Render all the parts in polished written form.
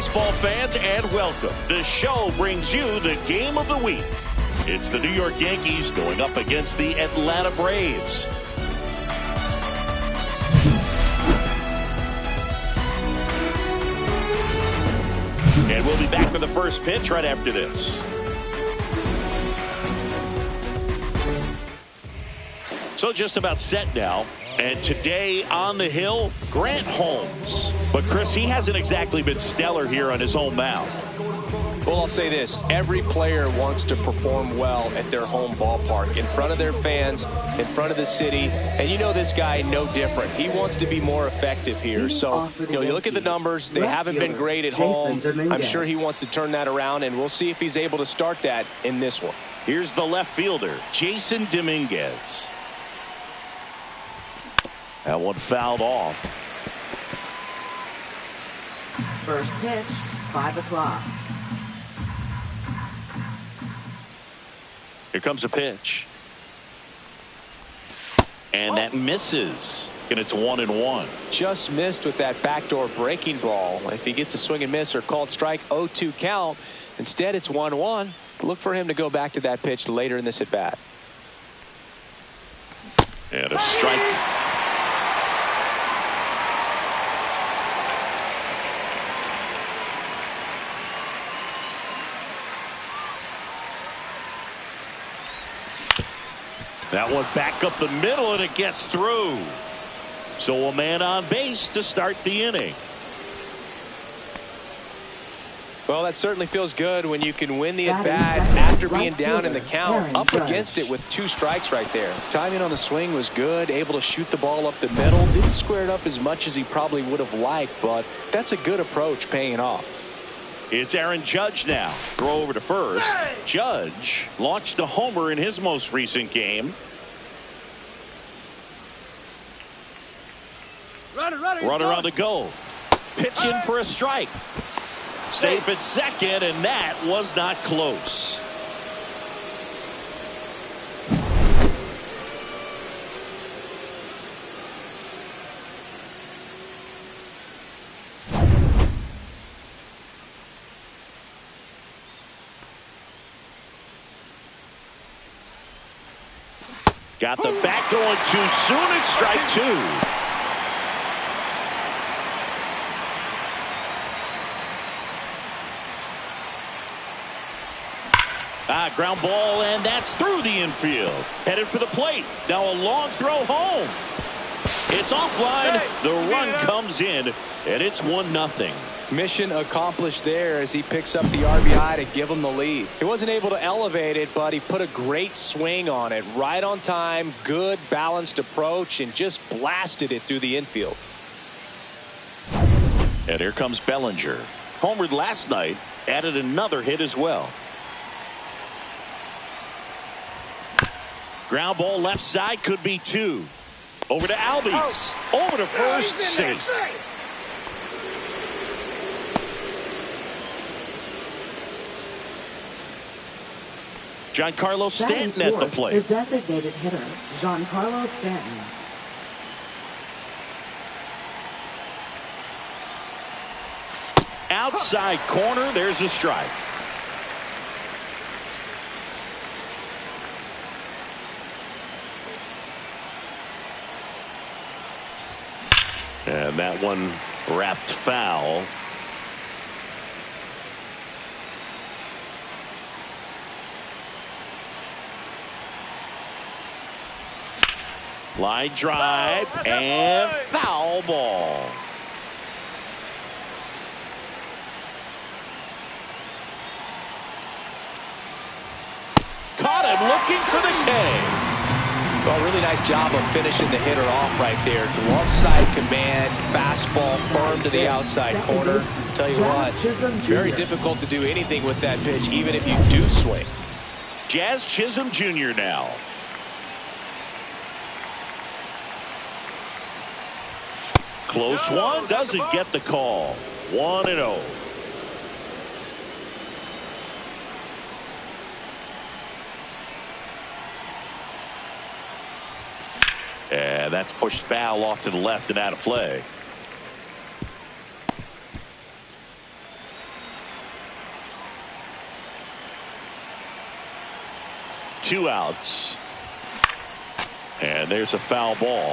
baseball fans, and welcome. The show brings you the game of the week. It's the New York Yankees going up against the Atlanta Braves. And we'll be back with the first pitch right after this. So just about set now. And today on the hill, Grant Holmes. But Chris, he hasn't exactly been stellar here on his home mound. Well, I'll say this. Every player wants to perform well at their home ballpark, in front of their fans, in front of the city. And you know this guy no different. He wants to be more effective here. So, you look at the numbers. They haven't been great at home. I'm sure he wants to turn that around, and we'll see if he's able to start that in this one. Here's the left fielder, Jason Dominguez. That one fouled off. First pitch, 5 o'clock. Here comes a pitch. And that misses. And it's 1-1. Just missed with that backdoor breaking ball. If he gets a swing and miss or called strike, 0-2 count. Instead, it's 1-1. Look for him to go back to that pitch later in this at bat. And a strike. That one back up the middle, and it gets through. So a man on base to start the inning. Well, that certainly feels good when you can win the at-bat after being down in the count, up against it with 2 strikes right there. Timing on the swing was good, able to shoot the ball up the middle. Didn't square it up as much as he probably would have liked, but that's a good approach, paying off. It's Aaron Judge now. Throw over to first. Judge launched a homer in his most recent game. Runner on the go. Pitching for a strike. Safe at second, and that was not close. Got the bat going too soon. It's strike 2. Ground ball, and that's through the infield. Headed for the plate. Now a long throw home. It's offline. The run comes in, and it's 1-0. Mission accomplished there as he picks up the RBI to give him the lead. He wasn't able to elevate it, but he put a great swing on it. Right on time, good balanced approach, and just blasted it through the infield. And here comes Bellinger. Homered last night, added another hit as well. Ground ball left side, could be 2. Over to Albies. Over to first, safe. Giancarlo Stanton at the plate. The designated hitter, Giancarlo Stanton. Outside corner, there's a strike. And that one wrapped foul. Line drive and foul ball. Caught him looking for the K. Well, really nice job of finishing the hitter off right there. Glove side command, fastball firm to the outside corner. Tell you what, very difficult to do anything with that pitch, even if you do swing. Jazz Chisholm Jr. now. Close one, doesn't get the call. 1-0. And that's pushed foul off to the left and out of play. 2 outs. And there's a foul ball.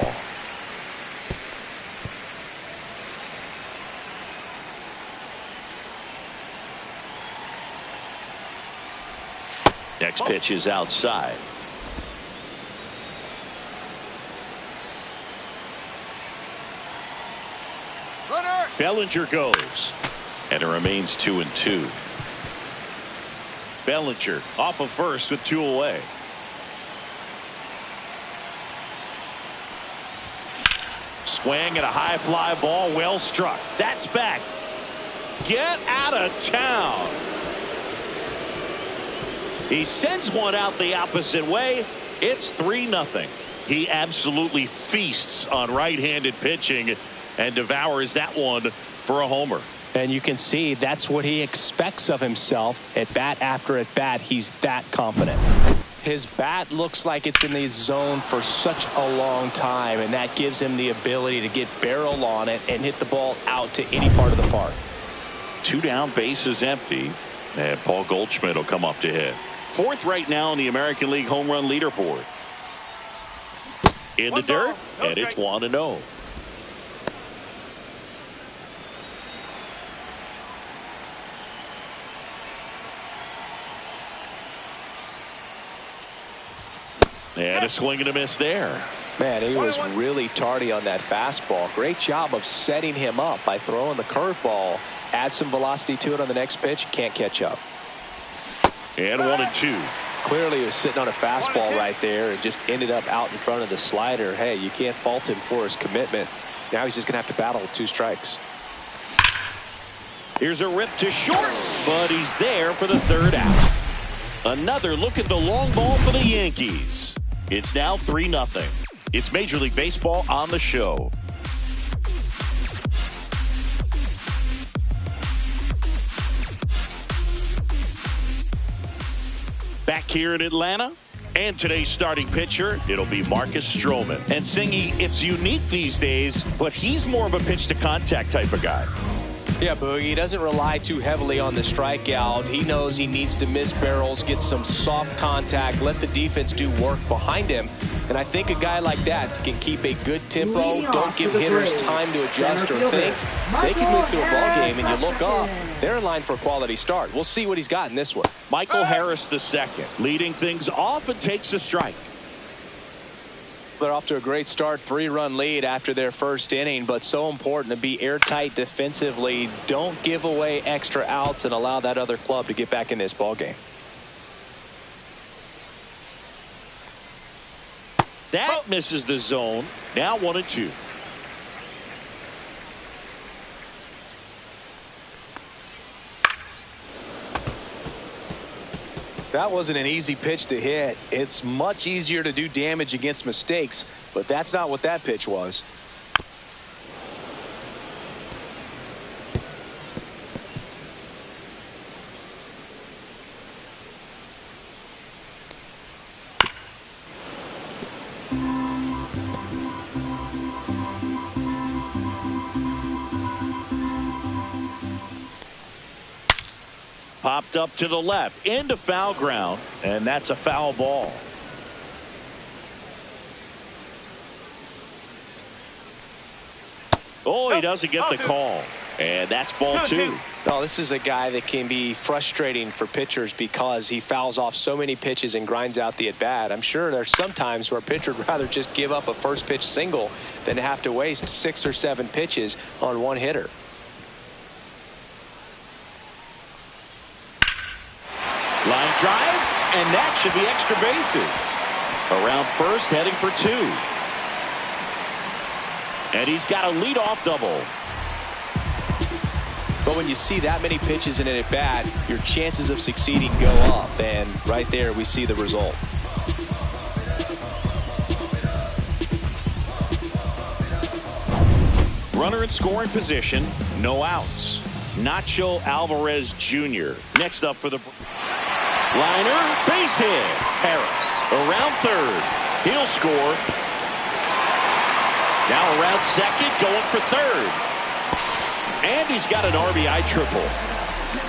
Next pitch is outside. Runner. Bellinger goes. And it remains 2-2. Bellinger off of first with 2 away. Swing and a high fly ball, well struck. That's back. Get out of town. He sends one out the opposite way. It's 3-0. He absolutely feasts on right-handed pitching and devours that one for a homer. And you can see that's what he expects of himself at bat after at bat. He's that confident. His bat looks like it's in the zone for such a long time, and that gives him the ability to get barrel on it and hit the ball out to any part of the park. 2 down, bases empty, and Paul Goldschmidt will come up to hit. 4th right now in the American League home run leaderboard. In the dirt, and it's 1-0. And a swing and a miss there. Man, he was really tardy on that fastball. Great job of setting him up by throwing the curveball. Add some velocity to it on the next pitch. Can't catch up. And 1-2. Clearly he was sitting on a fastball right there and just ended up out in front of the slider. Hey, you can't fault him for his commitment. Now he's just going to have to battle with 2 strikes. Here's a rip to short, but he's there for the 3rd out. Another look at the long ball for the Yankees. It's now 3-0. It's Major League Baseball on the show. Back here in Atlanta, and today's starting pitcher, it'll be Marcus Stroman. And Singy, it's unique these days, but he's more of a pitch-to-contact type of guy. Yeah, Boogie, he doesn't rely too heavily on the strikeout. He knows he needs to miss barrels, get some soft contact, let the defense do work behind him. And I think a guy like that can keep a good tempo, don't give hitters time to adjust or think. They can move through a ball game, and you look up, they're in line for a quality start. We'll see what he's got in this one. Michael Harris II leading things off and takes a strike. They're off to a great start, 3-run lead after their first inning, but so important to be airtight defensively. Don't give away extra outs and allow that other club to get back in this ball game. That misses the zone. Now 1-2. That wasn't an easy pitch to hit. It's much easier to do damage against mistakes, but that's not what that pitch was. Popped up to the left into foul ground, and that's a foul ball. Oh, he doesn't get the call, and that's ball 2. No, this is a guy that can be frustrating for pitchers because he fouls off so many pitches and grinds out the at-bat. I'm sure there's some times where a pitcher would rather just give up a first pitch single than have to waste 6 or 7 pitches on one hitter. Line drive, and that should be extra bases. Around first, heading for 2. And he's got a leadoff double. But when you see that many pitches in an at-bat, your chances of succeeding go up. And right there, we see the result. Runner in scoring position, no outs. Nacho Alvarez Jr. next up for the liner, base hit. Harris around 3rd. He'll score. Now around 2nd, going for 3rd. And he's got an RBI triple.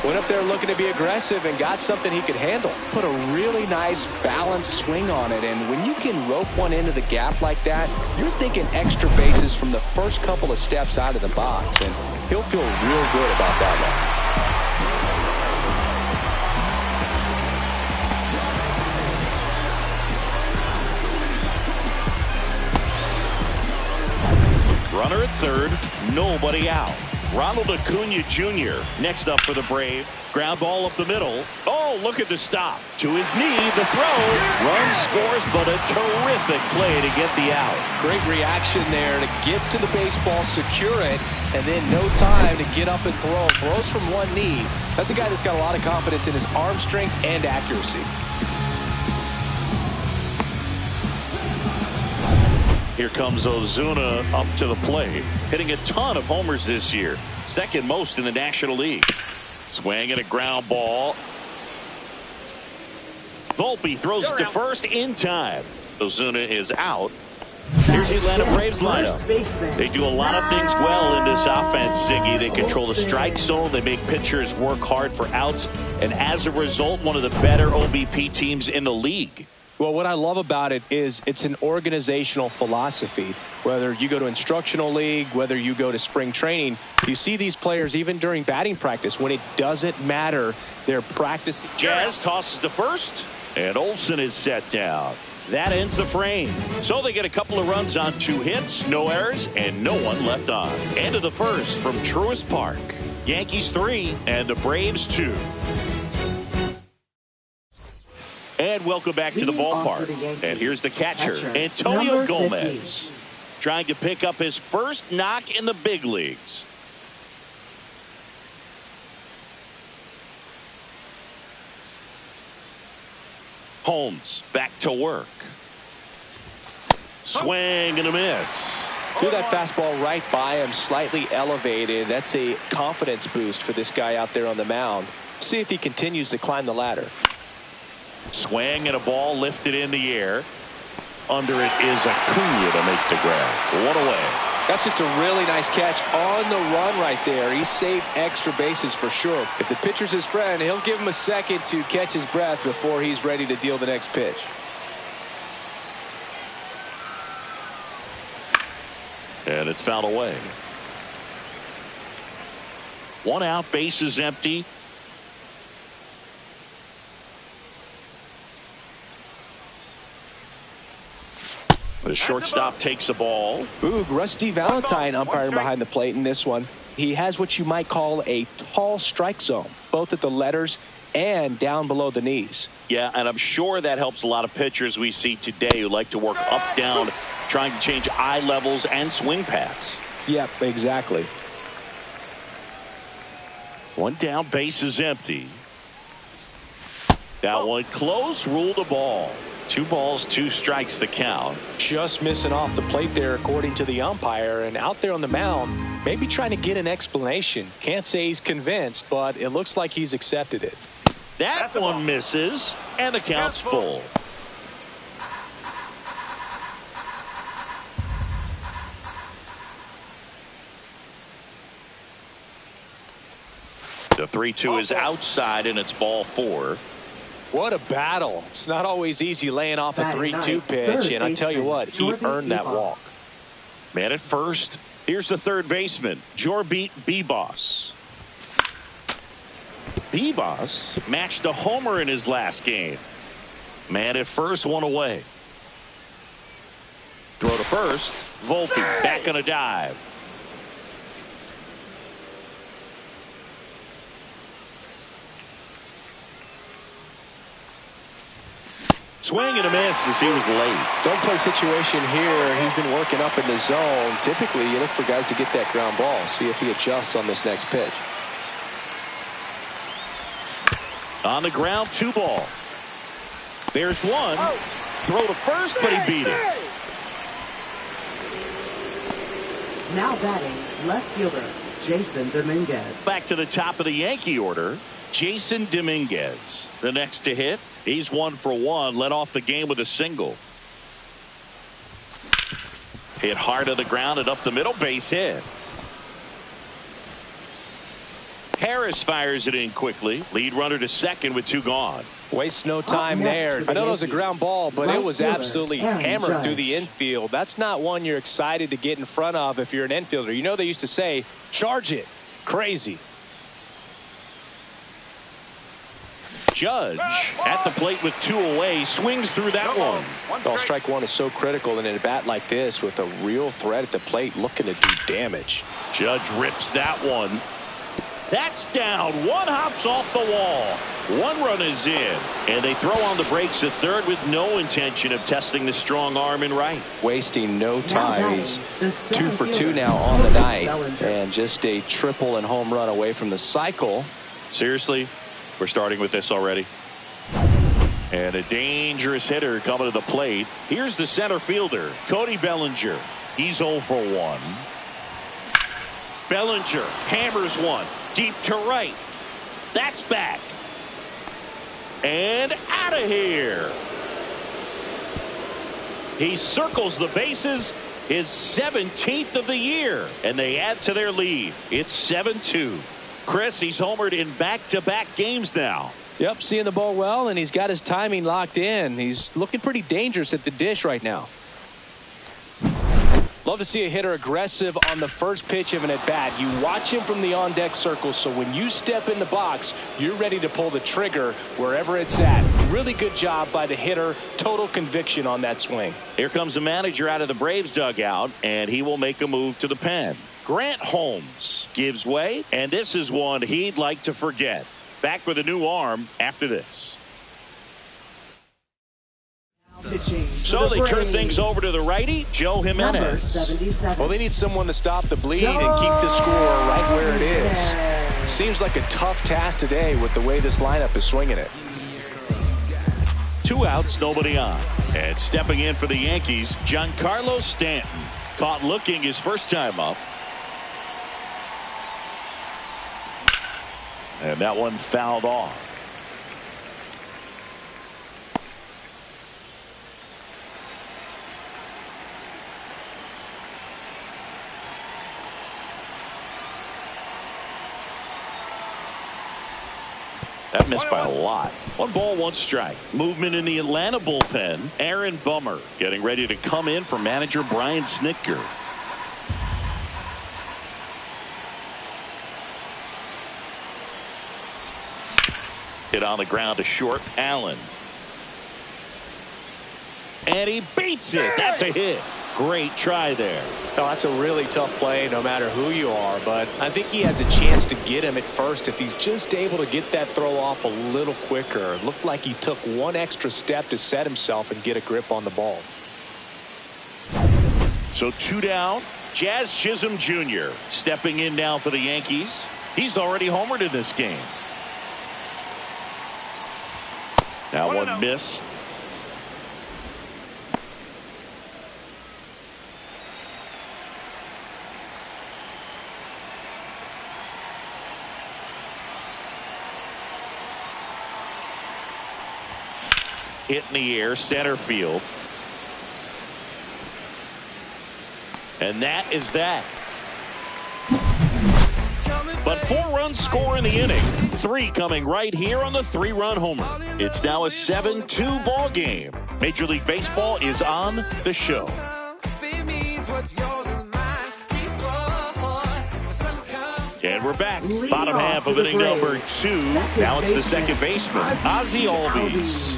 Went up there looking to be aggressive and got something he could handle. Put a really nice balanced swing on it, and when you can rope one into the gap like that, you're thinking extra bases from the first couple of steps out of the box, and he'll feel real good about that one. Runner at third, nobody out. Ronald Acuna Jr. next up for the Braves. Ground ball up the middle. Oh, look at the stop. To his knee, the throw. Run scores, but a terrific play to get the out. Great reaction there to get to the baseball, secure it, and then no time to get up and throw. Throws from one knee. That's a guy that's got a lot of confidence in his arm strength and accuracy. Here comes Ozuna up to the plate, hitting a ton of homers this year, second most in the National League. Swing and a ground ball. Volpe throws it to first in time. Ozuna is out. Here's the Atlanta Braves lineup. They do a lot of things well in this offense, Ziggy. They control the strike zone. They make pitchers work hard for outs. And as a result, one of the better OBP teams in the league. Well, what I love about it is it's an organizational philosophy. Whether you go to instructional league, whether you go to spring training, you see these players even during batting practice when it doesn't matter. They're practicing. Jazz tosses to first, and Olsen is set down. That ends the frame. So they get a couple of runs on 2 hits, no errors, and no one left on. End of the first from Truist Park. Yankees 3 and the Braves 2. And welcome back to the ballpark. And here's the catcher, Antonio Gomez, trying to pick up his first knock in the big leagues. Holmes back to work. Swing and a miss. Threw that fastball right by him, slightly elevated. That's a confidence boost for this guy out there on the mound. See if he continues to climb the ladder. Swing and a ball lifted in the air. Under it is Acuna to make the grab. One away. That's just a really nice catch on the run right there. He saved extra bases for sure. If the pitcher's his friend, he'll give him a second to catch his breath before he's ready to deal the next pitch. And it's fouled away. 1 out, bases empty. The shortstop takes the ball. Boog, Rusty Valentine umpiring behind the plate in this one. He has what you might call a tall strike zone, both at the letters and down below the knees. Yeah, and I'm sure that helps a lot of pitchers we see today who like to work up, down, trying to change eye levels and swing paths. Yep, exactly. 1 down, bases empty. That one close, ruled a ball. 2 balls, 2 strikes the count. Just missing off the plate there according to the umpire, and out there on the mound maybe trying to get an explanation. Can't say he's convinced, but it looks like he's accepted it. That one misses, and the count's full. The 3-2 is outside, and it's ball 4. What a battle. It's not always easy laying off a 3-2 pitch, and I tell you what, he earned that walk. Man at first. Here's the third baseman, Jorbeat Bebos. Bebos matched a homer in his last game. Man at first, 1 away. Throw to first. Volpe back on a dive. Swing and a miss as he was late. Don't play situation here. He's been working up in the zone. Typically, you look for guys to get that ground ball. See if he adjusts on this next pitch. On the ground, 2 ball. There's 1. Throw to first, but he beat it. Now batting, left fielder, Jason Dominguez. Back to the top of the Yankee order, Jason Dominguez. The next to hit. He's 1 for 1. Led off the game with a single. Hit hard to the ground and up the middle, base hit. Harris fires it in quickly. Lead runner to second with 2 gone. Wastes no time there. I know it was a ground ball, but it was absolutely hammered through the infield. That's not one you're excited to get in front of if you're an infielder. You know they used to say, charge it. Crazy. Judge at the plate with 2 away, swings through that one. Well, strike one is so critical in a bat like this with a real threat at the plate looking to do damage. Judge rips that one. That's down. 1 hops off the wall. 1 run is in. And they throw on the brakes at third with no intention of testing the strong arm in right. Wasting no time. He's 2 for 2 now on the night. And just a triple and home run away from the cycle. Seriously? We're starting with this already. And a dangerous hitter coming to the plate. Here's the center fielder, Cody Bellinger. He's 0 for 1. Bellinger hammers one deep to right. That's back. And out of here. He circles the bases. His 17th of the year. And they add to their lead. It's 7-2. Chris, he's homered in back-to-back games now. Yep, seeing the ball well, and he's got his timing locked in. He's looking pretty dangerous at the dish right now. Love to see a hitter aggressive on the first pitch of an at-bat. You watch him from the on-deck circle, so when you step in the box, you're ready to pull the trigger wherever it's at. Really good job by the hitter. Total conviction on that swing. Here comes the manager out of the Braves dugout, and he will make a move to the pen. Grant Holmes gives way, and this is one he'd like to forget. Back with a new arm after this. So they turn things over to the righty, Joe Jimenez. Well, they need someone to stop the bleed and keep the score right where it is. Seems like a tough task today with the way this lineup is swinging it. 2 outs, nobody on. And stepping in for the Yankees, Giancarlo Stanton. Caught looking his first time up. And that one fouled off. That missed by a lot. 1 ball, 1 strike. Movement in the Atlanta bullpen. Aaron Bummer getting ready to come in for manager Brian Snitker. Hit on the ground to short. Allen. And he beats it. That's a hit. Great try there. Oh, that's a really tough play no matter who you are, but I think he has a chance to get him at first if he's just able to get that throw off a little quicker. It looked like he took 1 extra step to set himself and get a grip on the ball. So 2 down. Jazz Chisholm Jr. stepping in now for the Yankees. He's already homered in this game. That one missed. Hit in the air, center field. And that is that. But 4 runs score in the inning. 3 coming right here on the 3-run homer. It's now a 7-2 ball game. Major League Baseball is on the show. And we're back. Bottom half of inning number 2. Now it's the second baseman, Ozzie Albies.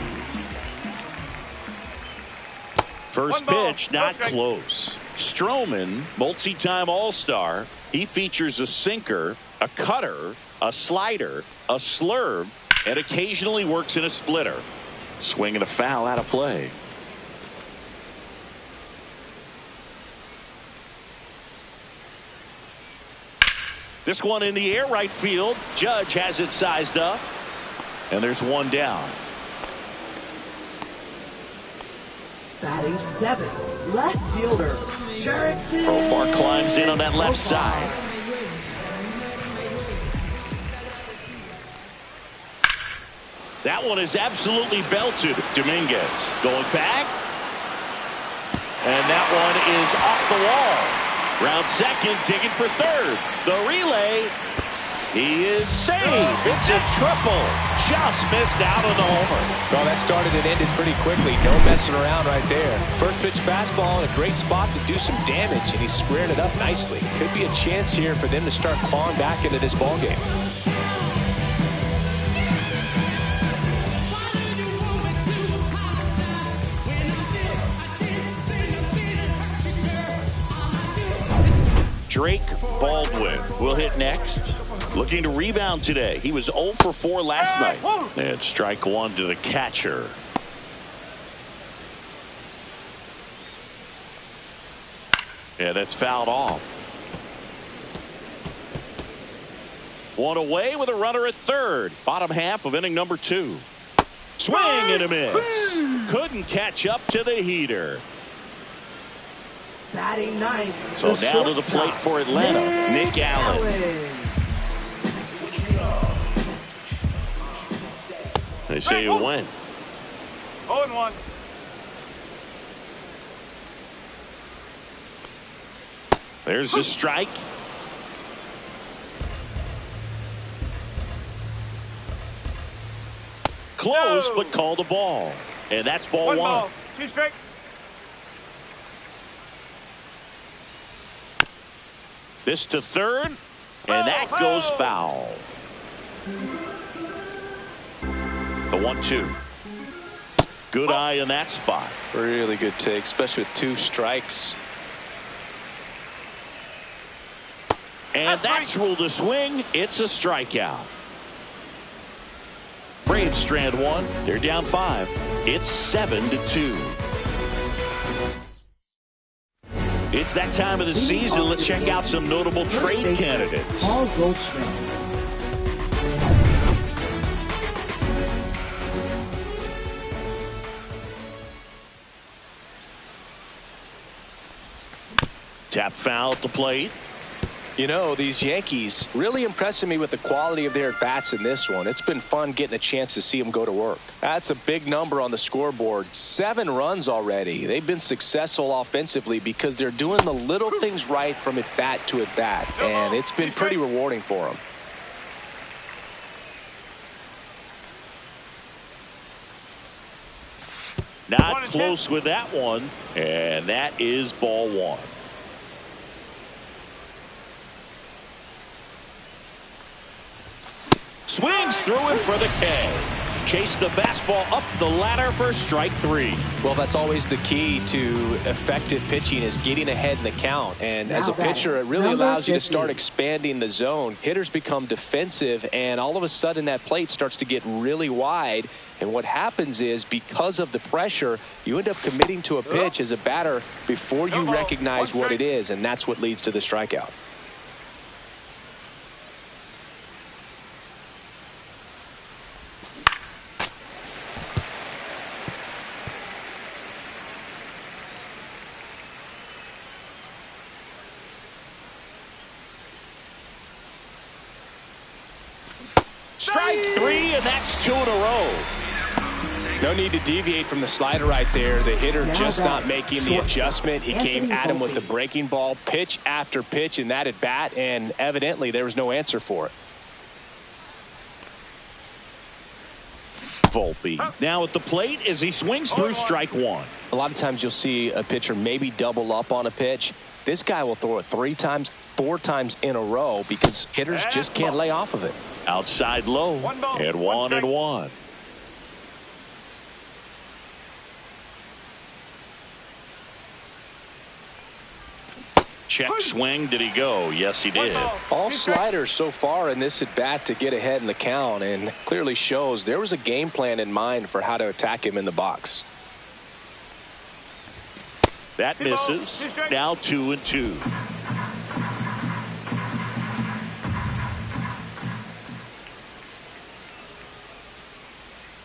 First pitch, not close. Stroman, multi-time All-Star. He features a sinker, a cutter, a slider, a slurve, and occasionally works in a splitter. Swing and a foul out of play. This one in the air, right field. Judge has it sized up. And there's 1 down. Batting 7, left fielder, Jerickson. Profar climbs in on that left side. That one is absolutely belted. Dominguez going back. And that one is off the wall. Round second, digging for third. The relay. He is safe. It's a triple. Just missed out on the homer. Well, that started and ended pretty quickly. No messing around right there. First pitch fastball in a great spot to do some damage, and he squared it up nicely. Could be a chance here for them to start clawing back into this ballgame. Drake Baldwin will hit next. Looking to rebound today. He was 0 for 4 last night. And strike one to the catcher. Yeah, that's fouled off. One away with a runner at third. Bottom half of inning number 2. Swing and a miss. Couldn't catch up to the heater. Batting ninth. So now to the plate for Atlanta, Nick Allen. They say you win. 0-1. There's the strike. Close, but call the ball. And that's ball one. Ball. 2 strike. This to third, and that goes foul. The 1-2. Good eye in that spot. Really good take, especially with 2 strikes. And that's ruled a swing. It's a strikeout. Braves strand 1. They're down 5. It's 7-2. It's that time of the season. Let's check out some notable trade candidates. Paul Goldschmidt. Tap foul at the plate. You know, these Yankees really impressing me with the quality of their bats in this one. It's been fun getting a chance to see them go to work. That's a big number on the scoreboard. 7 runs already. They've been successful offensively because they're doing the little things right from at bat to at bat, and it's been pretty rewarding for them. Not close with that one, and that is ball 1. Swings through it for the K. Chase the fastball up the ladder for strike 3. Well, that's always the key to effective pitching, is getting ahead in the count. And as a pitcher, it really allows you to start expanding the zone. Hitters become defensive, and all of a sudden that plate starts to get really wide. And what happens is, because of the pressure, you end up committing to a pitch as a batter before you recognize what it is, and that's what leads to the strikeout. Strike 3, and that's 2 in a row. No need to deviate from the slider right there. The hitter just not making the adjustment. He came at him with the breaking ball, pitch after pitch in that at bat, and evidently there was no answer for it. Volpe now at the plate as he swings through strike 1. A lot of times you'll see a pitcher maybe double up on a pitch. This guy will throw it 3 times, 4 times in a row because hitters just can't lay off of it. Outside low, and 1-1. Check swing. Did he go? Yes, he did. All sliders so far in this at bat to get ahead in the count, and clearly shows there was a game plan in mind for how to attack him in the box. That misses. Now 2-2.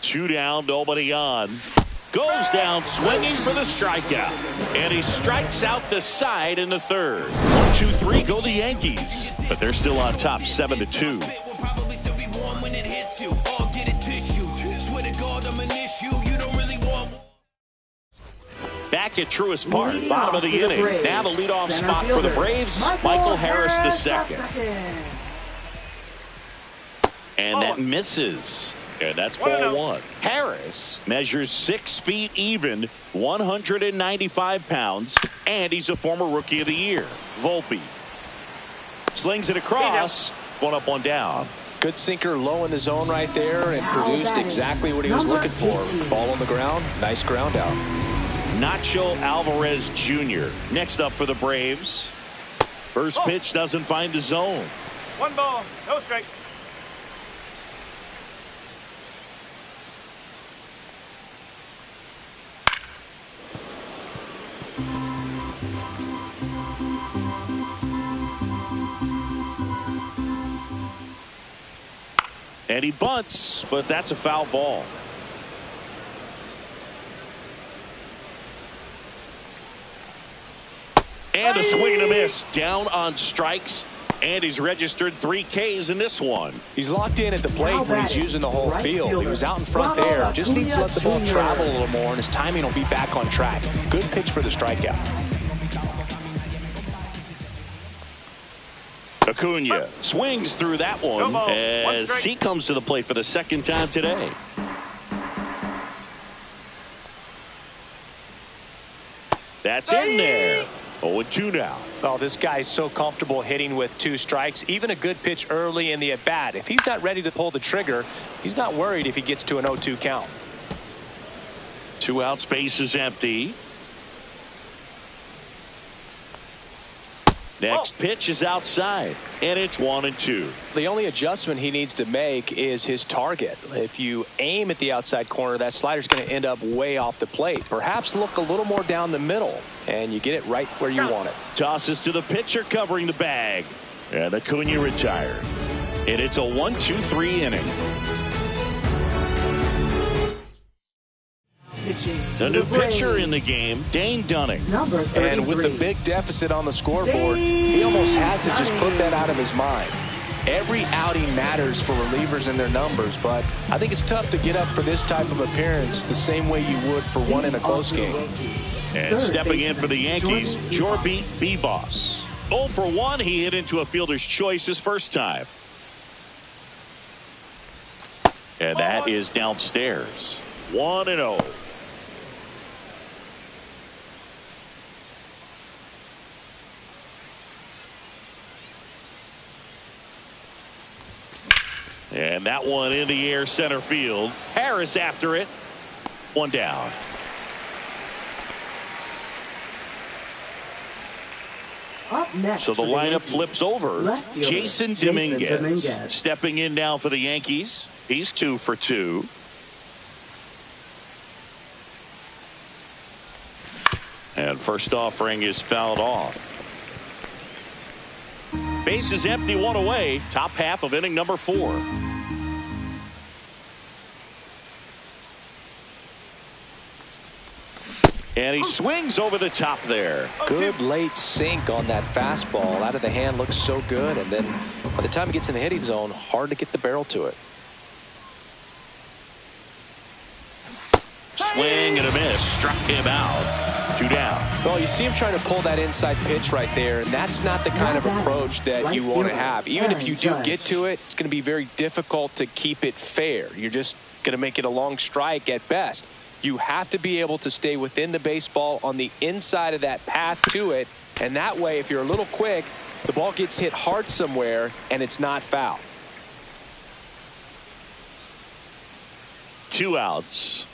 Two down, nobody on. Goes down swinging for the strikeout. And he strikes out the side in the third. 1-2-3 go the Yankees. But they're still on top 7-2. Back at Truist Park, bottom of the inning. Now the leadoff spot for the Braves, Michael Harris II. And that misses. And that's ball one. Harris measures 6 feet even, 195 pounds, and he's a former Rookie of the Year. Volpe slings it across. One up, one down. Good sinker low in the zone right there and produced exactly what he was looking for. Ball on the ground. Nice ground out. Nacho Alvarez Jr. next up for the Braves. First pitch doesn't find the zone. 1 ball, no strike. And he bunts, but that's a foul ball. And a swing and a miss. Down on strikes. And he's registered 3 Ks in this one. He's locked in at the plate, but he's using the whole field. He was out in front there. Just needs to let the ball travel a little more, and his timing will be back on track. Good pitch for the strikeout. Acuna swings through that one as he comes to the plate for the second time today. That's in there. 0-2 now. Oh, this guy's so comfortable hitting with 2 strikes. Even a good pitch early in the at-bat. If he's not ready to pull the trigger, he's not worried if he gets to an 0-2 count. 2 outs, base is empty. Next pitch is outside, and it's 1-2. The only adjustment he needs to make is his target. If you aim at the outside corner, that slider's going to end up way off the plate. Perhaps look a little more down the middle, and you get it right where you want it. Tosses to the pitcher covering the bag, and Acuna retired. And it's a 1-2-3 inning. The new pitcher in the game, Dane Dunning. And with the big deficit on the scoreboard, he almost has to just put that out of his mind. Every outing matters for relievers and their numbers, but I think it's tough to get up for this type of appearance the same way you would for one in a close game. And stepping in for the Yankees, Jorby B-Boss. 0 for 1, he hit into a fielder's choice his first time. And that is downstairs. 1-0. And that one in the air center field. Harris after it. 1 down. Up next so the lineup Yankees, flips over. Jason Dominguez stepping in now for the Yankees. He's 2 for 2. And first offering is fouled off. Base is empty, 1 away. Top half of inning number 4. And he swings over the top there. Good late sink on that fastball. Out of the hand, looks so good. And then by the time he gets in the hitting zone, hard to get the barrel to it. Swing and a miss. Struck him out. 2 down. Well, you see him trying to pull that inside pitch right there, and that's not the kind of approach that you want to have. Even if you do get to it, it's going to be very difficult to keep it fair. You're just going to make it a long strike at best. You have to be able to stay within the baseball on the inside of that path to it, and that way, if you're a little quick, the ball gets hit hard somewhere, and it's not foul. 2 outs.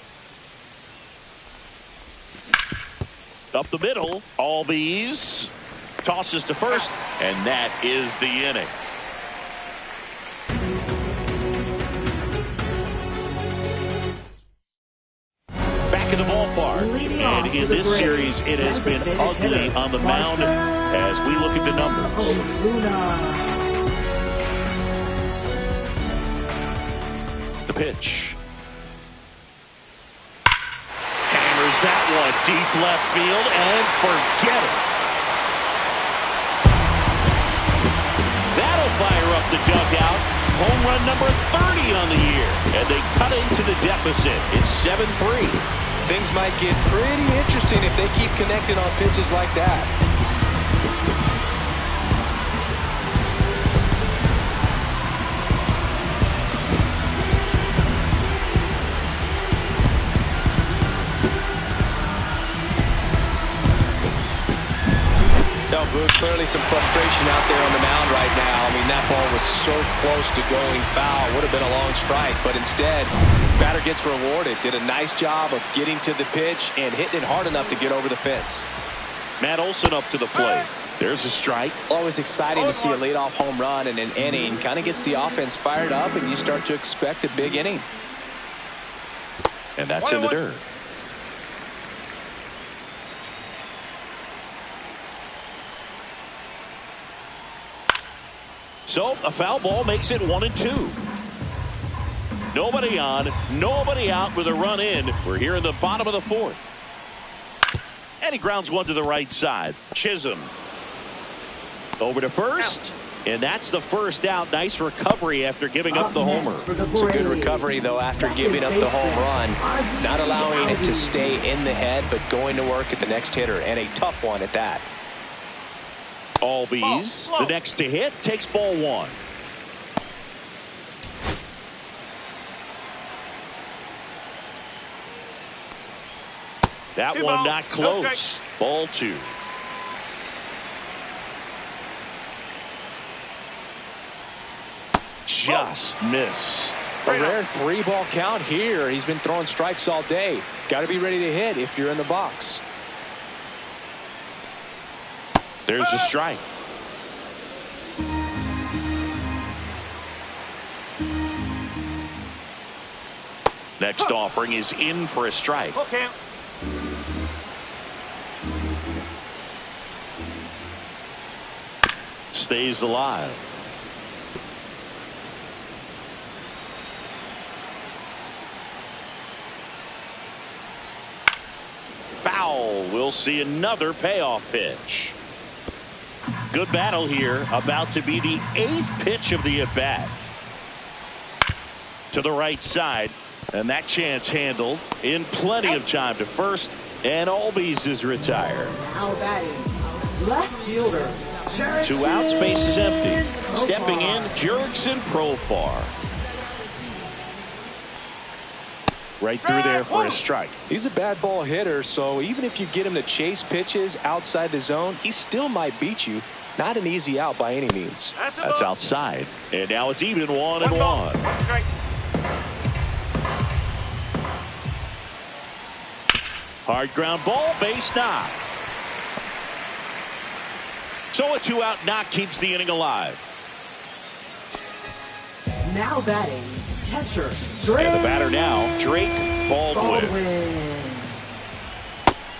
Up the middle, Albies tosses to first, and that is the inning. Back in the ballpark, and in this series, it has been ugly on the mound as we look at the numbers. The pitch. That one deep left field, and forget it. That'll fire up the dugout. Home run number 30 on the year, and they cut into the deficit. It's 7-3. Things might get pretty interesting if they keep connected on pitches like that. Clearly some frustration out there on the mound right now. I mean, that ball was so close to going foul. Would have been a long strike, but instead, batter gets rewarded. Did a nice job of getting to the pitch and hitting it hard enough to get over the fence. Matt Olson up to the plate. There's a strike. Always exciting to see a leadoff home run in an inning. Kind of gets the offense fired up, and you start to expect a big inning. And that's in the dirt. So a foul ball makes it 1-2. Nobody on, nobody out with a run in. We're here in the bottom of the fourth. And he grounds one to the right side. Chisholm over to first. And that's the first out. Nice recovery after giving up the homer. It's a good recovery, though, after giving up the home run. Not allowing it to stay in the head, but going to work at the next hitter. And a tough one at that. Albies, the next to hit, takes ball one. That one not close. Ball two. Just missed. A rare 3-ball count here. He's been throwing strikes all day. Got to be ready to hit if you're in the box. There's a strike. Next offering is in for a strike. Okay. Stays alive. Foul. We'll see another payoff pitch. Good battle here. About to be the 8th pitch of the at-bat. To the right side. And that chance handled in plenty of time to first. And Albies is retired. Now batting, left fielder. 2 outs, base is empty. Stepping in, Jurickson Profar. Right through there for a strike. He's a bad ball hitter, so even if you get him to chase pitches outside the zone, he still might beat you. Not an easy out by any means. That's outside. And now it's even 1-1. Hard ground ball, base knock. So a 2-out knock keeps the inning alive. Now batting, catcher, Drake. And the batter now, Drake Baldwin.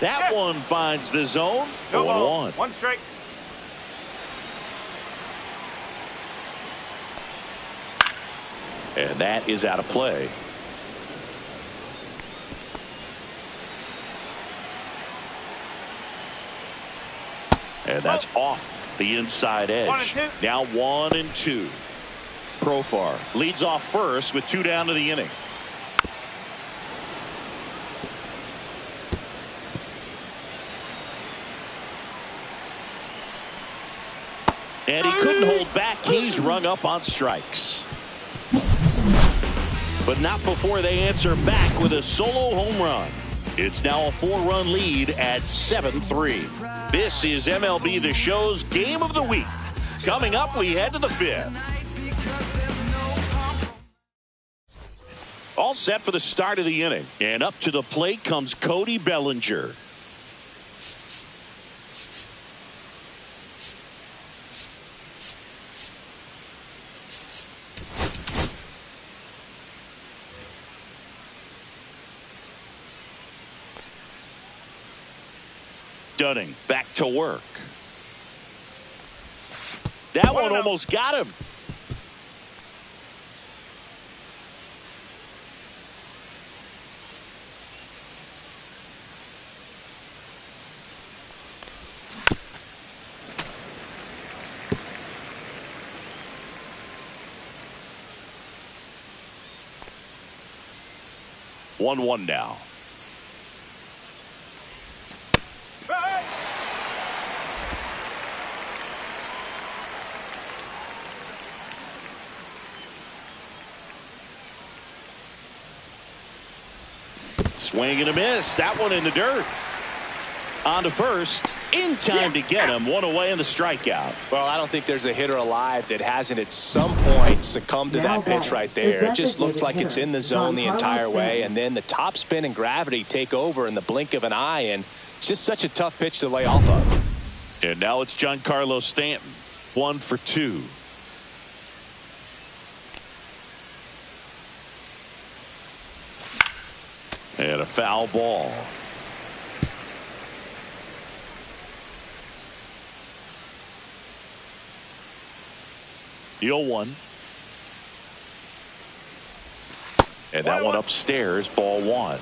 That one finds the zone. 1-1. 1 strike. And that is out of play. And that's off the inside edge. 1-2. Now 1-2. Profar leads off first with 2 down to the inning. And he couldn't hold back. He's rung up on strikes. But not before they answer back with a solo home run. It's now a 4-run lead at 7-3. This is MLB The Show's Game of the Week. Coming up, we head to the 5th. All set for the start of the inning. And up to the plate comes Cody Bellinger. Dunning back to work. That one almost got him. One now. Swing and a miss. That one in the dirt. On to first. in time to get him. One away in the strikeout. Well, I don't think there's a hitter alive that hasn't at some point succumbed to that pitch right there. It just looks like it's in the zone the entire way, and then the top spin and gravity take over in the blink of an eye, and it's just such a tough pitch to lay off of. And now it's Giancarlo Stanton, 1 for 2. And a foul ball. The 0-1. And that one upstairs, ball 1.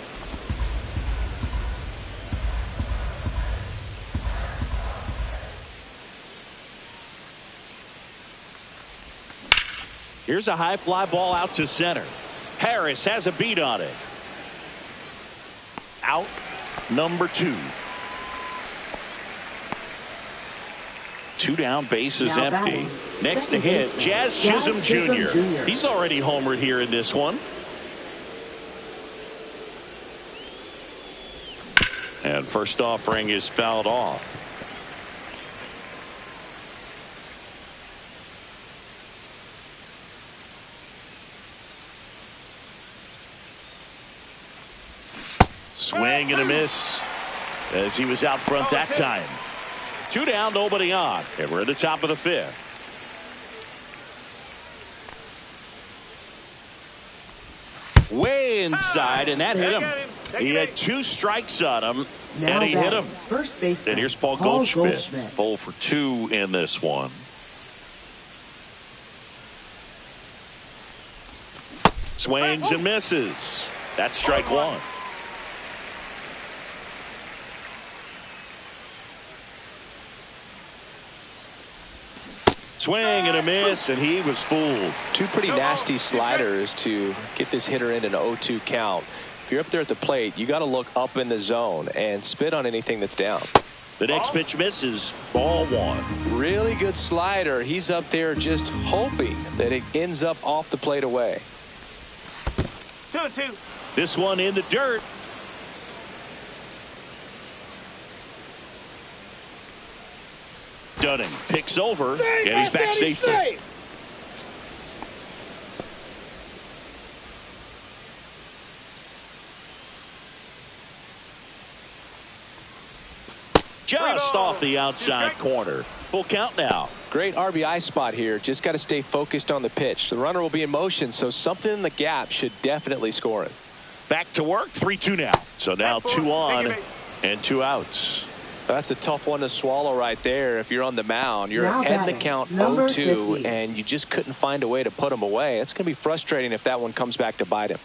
Here's a high fly ball out to center. Harris has a beat on it. Out number 2. 2 down, base is empty. Next to hit, Jazz Chisholm Jr. He's already homered here in this one. And first offering is fouled off. Swing and a miss as he was out front that time. 2 down, nobody on, and we're at the top of the 5th. Way inside, and that hit him. He had 2 strikes on him, and he hit him. First baseman, And here's Paul Goldschmidt. 0 for 2 in this one. Swings and misses. That's strike 1. Swing and a miss, and he was fooled. 2 pretty nasty sliders to get this hitter in an 0-2 count. If you're up there at the plate, you got to look up in the zone and spit on anything that's down. The next pitch misses, ball 1. Really good slider. He's up there just hoping that it ends up off the plate away. 2-2. This one in the dirt. Dunning picks over, and he's back safely. Just off the outside corner. Full count now. Great RBI spot here. Just got to stay focused on the pitch. The runner will be in motion, so something in the gap should definitely score it. Back to work, 3-2 now. So now 2 on and 2 outs. That's a tough one to swallow right there. If you're on the mound, you're Now ahead in the batting, count number 0-2, 50. and you just couldn't find a way to put him away. It's going to be frustrating if that one comes back to bite him.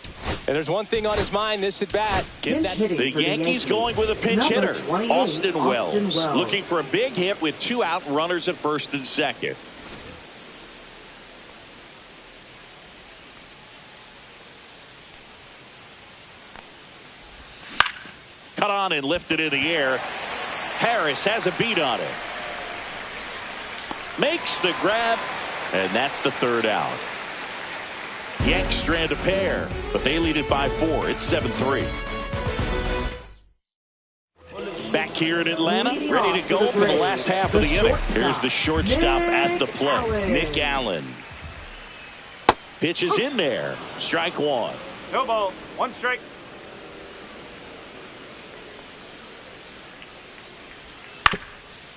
And there's one thing on his mind this at bat. Pinch hitting The for Yankees going with a pinch Number hitter, 28, Austin Wells, Wells. looking for a big hit with 2 out, runners at first and second. Cut on and lifted in the air. Harris has a beat on it. Makes the grab, and that's the 3rd out. Yanks strand a pair, but they lead it by 4. It's 7-3. Back here in Atlanta, ready to go for the last half of the inning. Here's the shortstop at the plate, Nick Allen. Pitch is in there. Strike 1. No ball. 1 strike.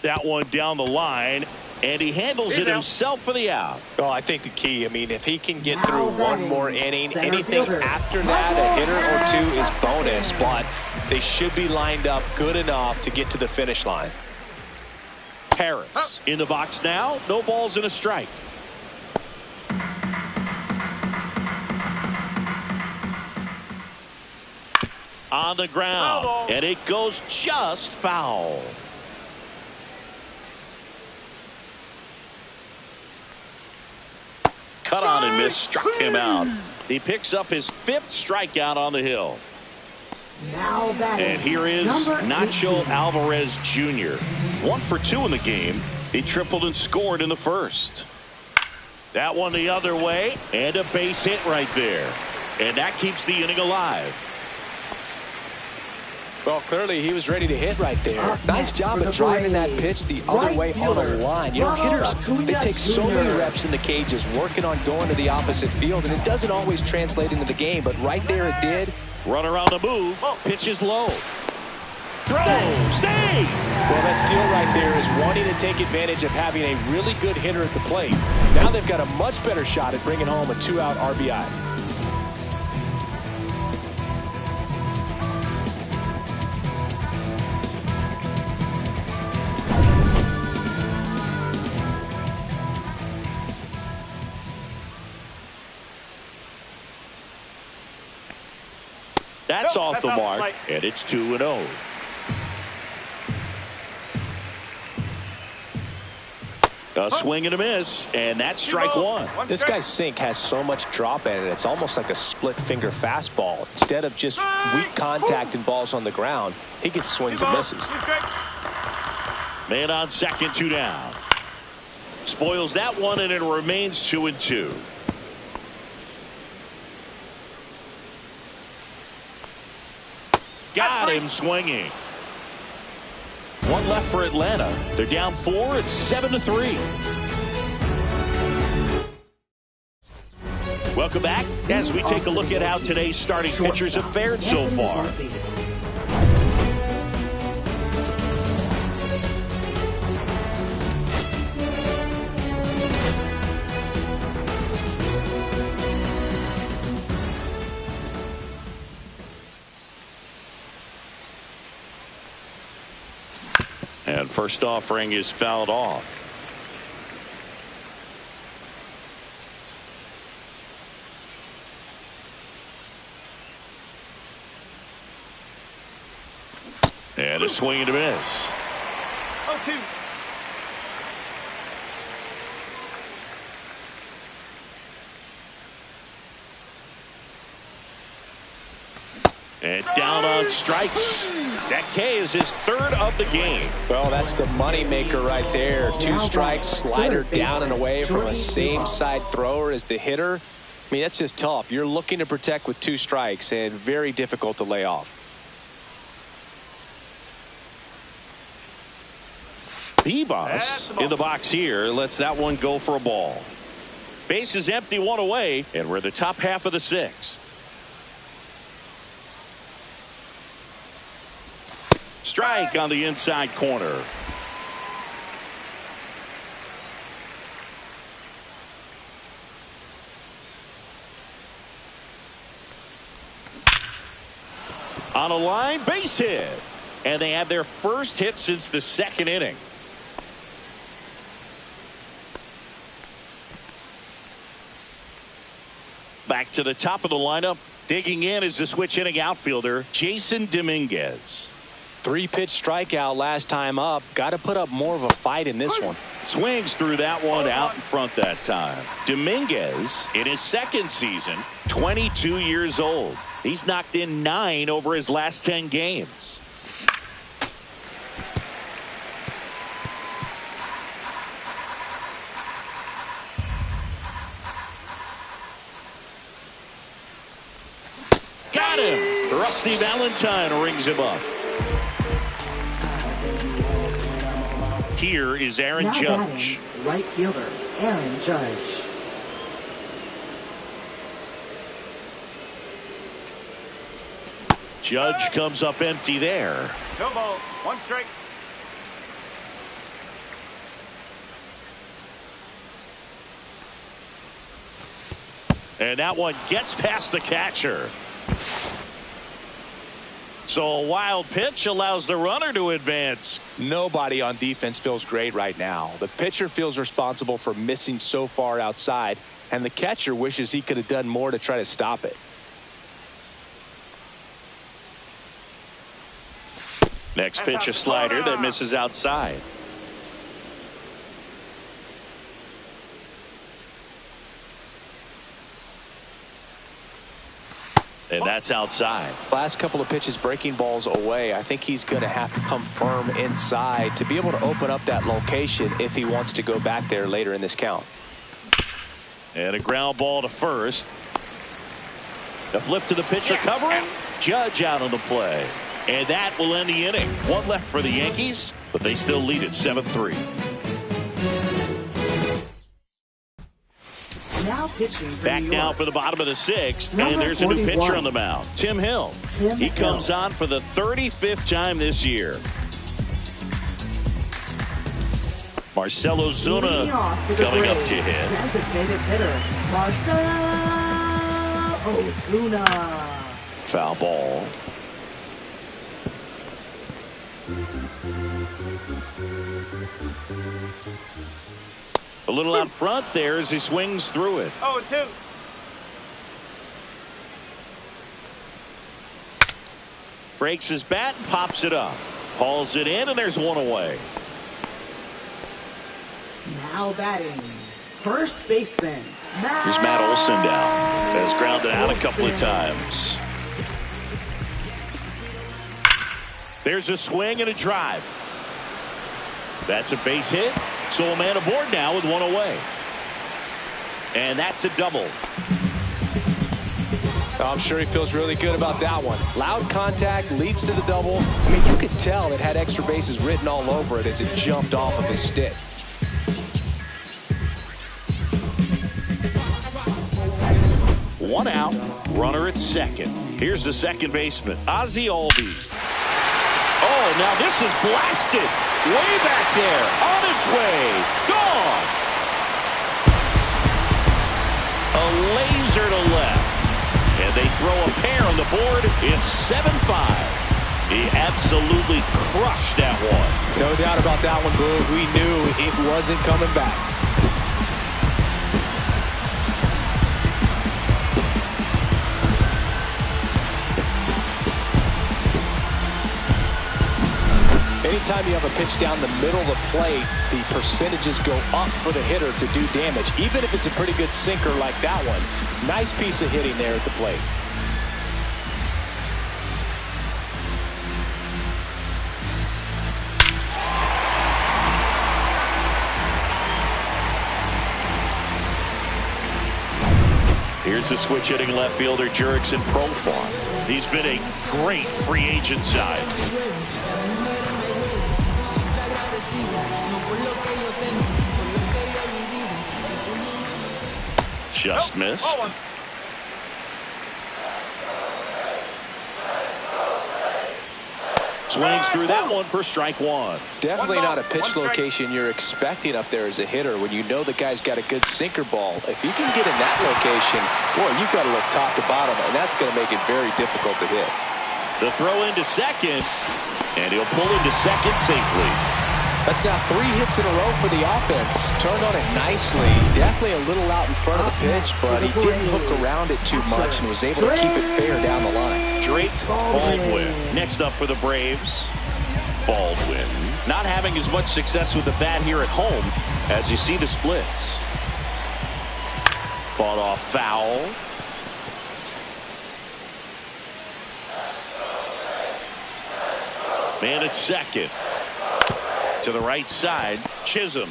That one down the line, and he handles it himself for the out. Well, I think the key, I mean, if he can get through one more inning, anything after that, a hitter or 2 is bonus, but they should be lined up good enough to get to the finish line. Harris in the box now. No balls and a strike. On the ground, and it goes just foul. Cut on and miss, struck him out. He picks up his 5th strikeout on the hill. Now batting, And here is Nacho 18. Alvarez Jr. 1 for 2 in the game. He tripled and scored in the 1st. That one the other way, and a base hit right there. And that keeps the inning alive. Well, clearly he was ready to hit right there. Nice job of driving that pitch the other way on a line. You know, hitters, they take so many reps in the cages working on going to the opposite field, and it doesn't always translate into the game, but right there it did. Runner on the move. Pitch is low. Throw. Save. Well, that steal right there is wanting to take advantage of having a really good hitter at the plate. Now they've got a much better shot at bringing home a 2-out RBI. That's off the mark, and it's 2-0. A swing and a miss, and that's strike one. This guy's sink has so much drop in it, it's almost like a split finger fastball. Instead of just weak contact and balls on the ground, he gets swings and misses. Man on second, 2 down. Spoils that one, and it remains 2-2. Got him swinging. One left for Atlanta. They're down 4. It's 7-3. Welcome back as we take a look at how today's starting pitchers have fared so far. And first offering is fouled off. And a swing and a miss. 0-2. And down on strikes. That K is his 3rd of the game. Well, that's the money maker right there. 2 strikes, slider down and away from a same side thrower as the hitter. I mean, that's just tough. You're looking to protect with 2 strikes and very difficult to lay off. Bebas in the box here lets that one go for a ball. Base is empty, 1 away, and we're in the top half of the 6th. Strike on the inside corner. On a line, base hit. And they have their first hit since the 2nd inning. Back to the top of the lineup. Digging in is the switch inning outfielder, Jason Dominguez. 3-pitch strikeout last time up. Got to put up more of a fight in this one. Swings through that one out in front that time. Dominguez in his 2nd season, 22 years old. He's knocked in 9 over his last 10 games. Got him. Rusty Valentine rings him up. Here is Aaron Judge. Right fielder, Aaron Judge. Judge comes up empty there. No ball. 1 strike. And that one gets past the catcher. So a wild pitch allows the runner to advance. Nobody on defense feels great right now. The pitcher feels responsible for missing so far outside, and the catcher wishes he could have done more to try to stop it. Next pitch, a slider that misses outside. And that's outside. Last couple of pitches breaking balls away. I think he's going to have to come firm inside to be able to open up that location if he wants to go back there later in this count. And a ground ball to first. The flip to the pitcher covering. Judge out on the play. And that will end the inning. One left for the Yankees, but they still lead it 7-3. Now pitching for Back New now York. for the bottom of the sixth, Number and there's a new 41. pitcher on the mound, Tim Hill. He comes on for the 35th time this year. Marcelo Zuna coming up to hit. Designated hitter, Marcelo Ozuna. Foul ball. A little out front there as he swings through it. 0-2. Breaks his bat and pops it up. Hauls it in, and there's one away. Now batting, first baseman. Here's Matt Olson down. Has grounded out a couple of times. There's a swing and a drive. That's a base hit. So a man aboard now with one away. And that's a double. Oh, I'm sure he feels really good about that one. Loud contact leads to the double. I mean, you could tell it had extra bases written all over it as it jumped off of his stick. One out, runner at second. Here's the second baseman, Ozzie Albies. Oh, now this is blasted. Way back there, on its way, gone. A laser to left. And they throw a pair on the board. It's 7-5. He absolutely crushed that one. No doubt about that one, Boo. We knew it wasn't coming back. Anytime you have a pitch down the middle of the plate, the percentages go up for the hitter to do damage, even if it's a pretty good sinker like that one. Nice piece of hitting there at the plate. Here's the switch hitting left fielder Jurickson Profar. He's been a great free agent side. Just missed. Swings through that one for strike one. Definitely not a pitch location you're expecting up there as a hitter when you know the guy's got a good sinker ball. If you can get in that location, boy, you've got to look top to bottom, and that's going to make it very difficult to hit. The throw into second, and he'll pull into second safely. That's now 3 hits in a row for the offense. Turned on it nicely. Definitely a little out in front of the pitch, but he didn't hook around it too much and was able to keep it fair down the line. Drake Baldwin. Next up for the Braves, Baldwin. Not having as much success with the bat here at home as you see the splits. Fought off foul. Man at second. To the right side, Chisholm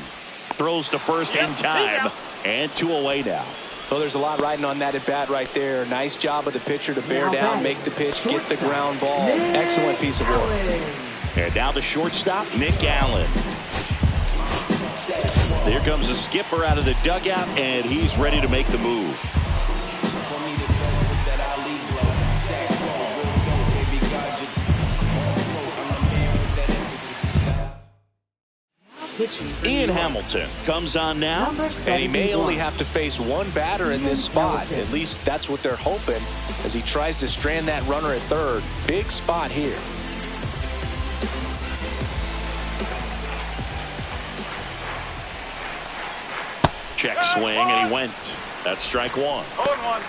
throws to first in time, and 2 away now. Well, there's a lot riding on that at bat right there. Nice job of the pitcher to bear down, make the pitch, get the ground ball. Excellent piece of work. And now the shortstop, Nick Allen. Here comes the skipper out of the dugout, and he's ready to make the move. Ian Hamilton comes on now, and he may only have to face one batter in this spot. At least that's what they're hoping as he tries to strand that runner at third. Big spot here. Check swing, and he went. That's strike one. 0-1.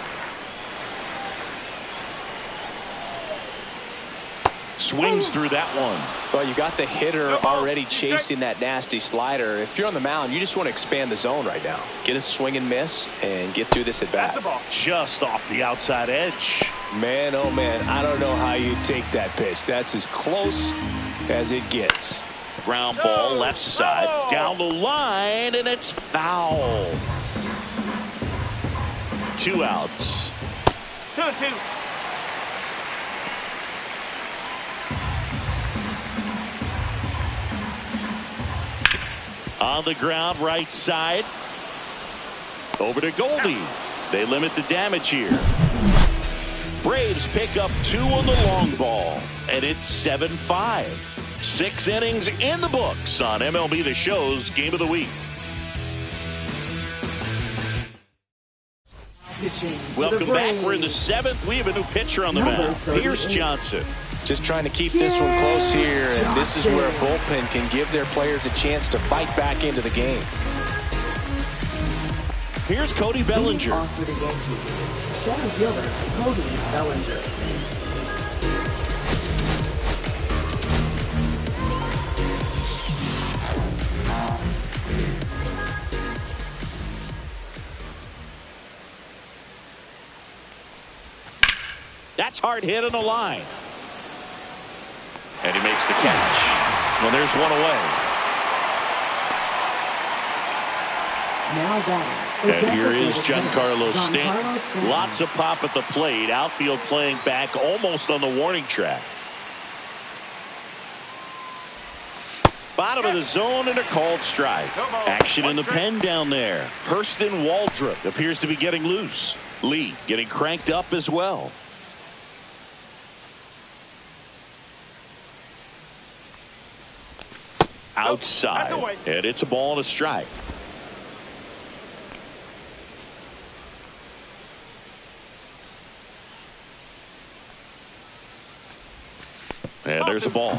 Swings through that one. Well, you got the hitter already chasing that nasty slider. If you're on the mound, you just want to expand the zone right now. Get a swing and miss and get through this at bat. Just off the outside edge. Man, oh man, I don't know how you take that pitch. That's as close as it gets. Ground ball left side down the line, and it's foul. 2 outs. 2-2. On the ground, right side. Over to Goldie. They limit the damage here. Braves pick up 2 on the long ball, and it's 7-5. 6 innings in the books on MLB The Show's Game of the Week. Welcome back. We're in the 7th. We have a new pitcher on the mound, Pierce Johnson. Just trying to keep this one close here, and this is where a bullpen can give their players a chance to fight back into the game. Here's Cody Bellinger. Off for the Yankees. Center fielder, Cody Bellinger. That's hard hit on the line. And he makes the catch. Well, there's one away. Now batting. And here is Giancarlo Stanton. Lots of pop at the plate. Outfield playing back almost on the warning track. Bottom of the zone and a called strike. Action in the pen down there. Hurston Waldrop appears to be getting loose. Lee getting cranked up as well. Outside, and it's a ball and a strike. And there's a ball.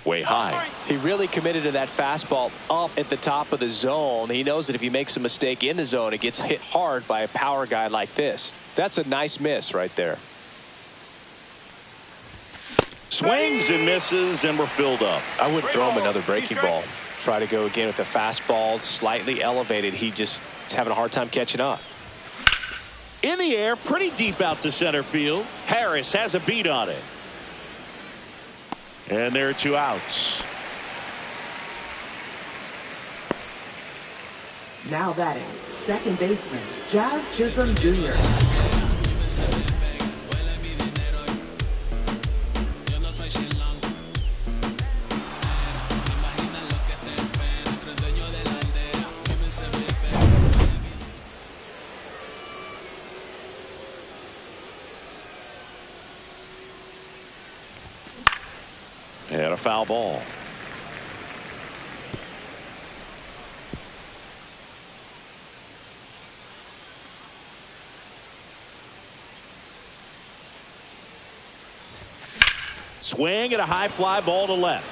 Way high. He really committed to that fastball up at the top of the zone. He knows that if he makes a mistake in the zone, it gets hit hard by a power guy like this. That's a nice miss right there. Swings and misses, and we're filled up. I would throw him another breaking ball. Try to go again with the fastball, slightly elevated. He just is having a hard time catching up. In the air, pretty deep out to center field. Harris has a beat on it. And there are 2 outs. Now batting. Second baseman, Jazz Chisholm Jr. And a foul ball. Swing and a high fly ball to left.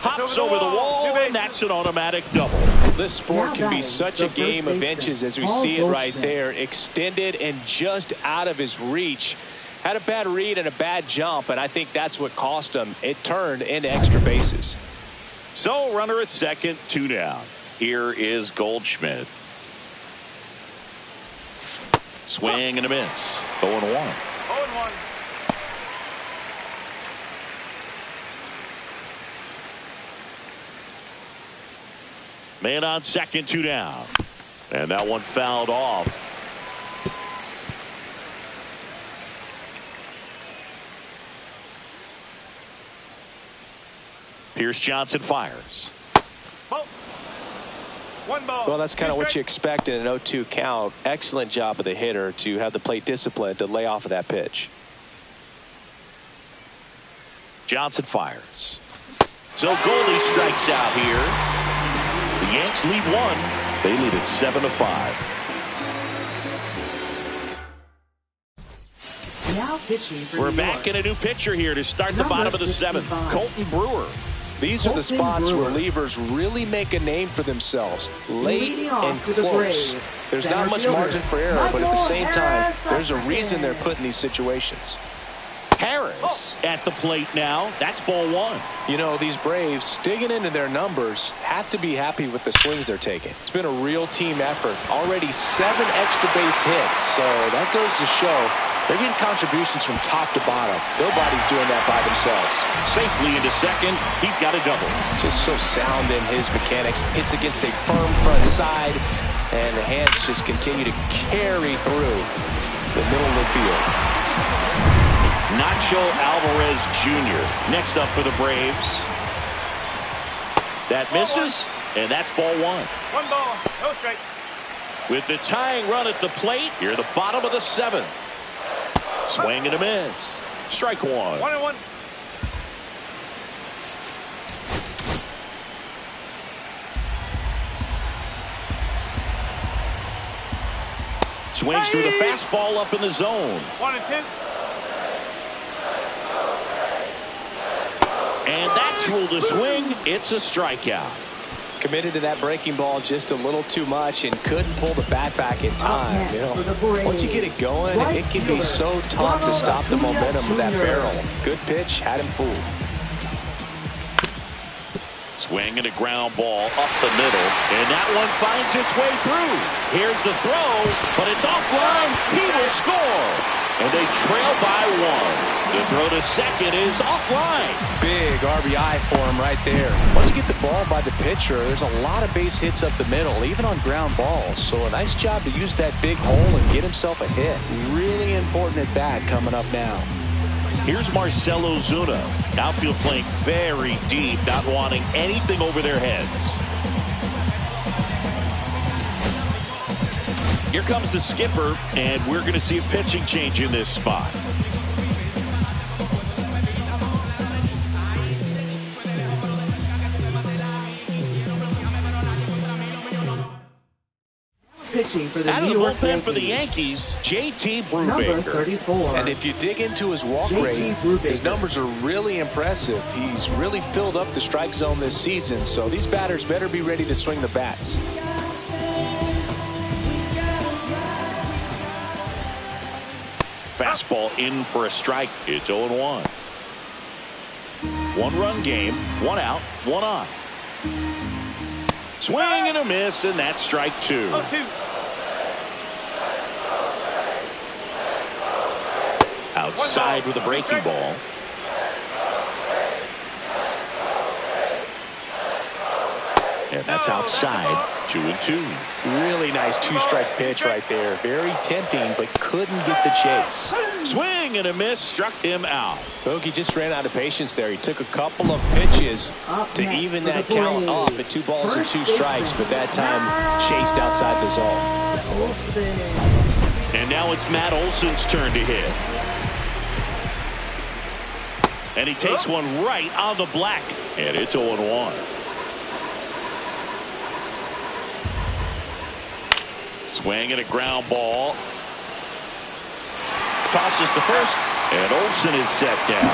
Pops over the wall, and that's an automatic double. This sport can be such a game of inches as we see it right there. Extended and just out of his reach. Had a bad read and a bad jump, and I think that's what cost him. It turned into extra bases. So runner at second, 2 down. Here is Goldschmidt. Swing and a miss. 0-1. 0-1. Man on second, 2 down. And that one fouled off. Pierce Johnson fires. Ball. 1 ball. Well, that's kind of what you expect in an 0-2 count. Excellent job of the hitter to have the plate discipline to lay off of that pitch. Johnson fires. So Goldie strikes out here. The Yanks lead 1. They lead it 7-5. Now pitching for We're New back York. in a new pitcher here to start the bottom of the 7th. Colton Brewer. These are the spots where relievers really make a name for themselves. Late and close. There's not much margin for error, but at the same time, there's a reason they're put in these situations. Harris at the plate now. That's ball 1. You know, these Braves, digging into their numbers, have to be happy with the swings they're taking. It's been a real team effort. Already 7 extra base hits, so that goes to show they're getting contributions from top to bottom. Nobody's doing that by themselves. Safely into second. He's got a double. Just so sound in his mechanics. Hits against a firm front side, and the hands just continue to carry through. the middle of the field. Nacho Alvarez Jr. next up for the Braves. That misses, and that's ball one. One ball, no strike. With the tying run at the plate, here at the bottom of the seventh. Swing and a miss. Strike one. 1-1. Swings through the fastball up in the zone. 1-10. And that's ruled a swing. It's a strikeout. Committed to that breaking ball just a little too much and couldn't pull the bat back in time. You know, once you get it going, it can be so tough to stop the momentum of that barrel. Good pitch, had him fooled. Swing and a ground ball up the middle, and that one finds its way through. Here's the throw, but it's offline. He will score, and they trail by one. The throw to second is offline. Big RBI for him right there. Once you get the ball by the pitcher, there's a lot of base hits up the middle, even on ground balls. So a nice job to use that big hole and get himself a hit. Really important at bat coming up now. Here's Marcell Ozuna. Outfield playing very deep, not wanting anything over their heads. Here comes the skipper, and we're going to see a pitching change in this spot. Pitching for the Out of the New York bullpen for the Yankees. Yankees, J.T. Number Brubaker. 34. And if you dig into his walk rate, his numbers are really impressive. He's really filled up the strike zone this season, so these batters better be ready to swing the bats. Fastball in for a strike. It's 0-1. One-run game, one out, one on. Swing and a miss, and that's strike two. 0-2. Outside with a breaking ball. And that's outside. 2-2. Really nice two-strike pitch right there. Very tempting, but couldn't get the chase. Swing and a miss, struck him out. Bogey just ran out of patience there. He took a couple of pitches to even that count up at 2 balls and 2 strikes, but that time chased outside the zone. And now it's Matt Olson's turn to hit. And he takes one right on the black. And it's 0-1. Swing and a ground ball. Tosses to first, and Olson is set down.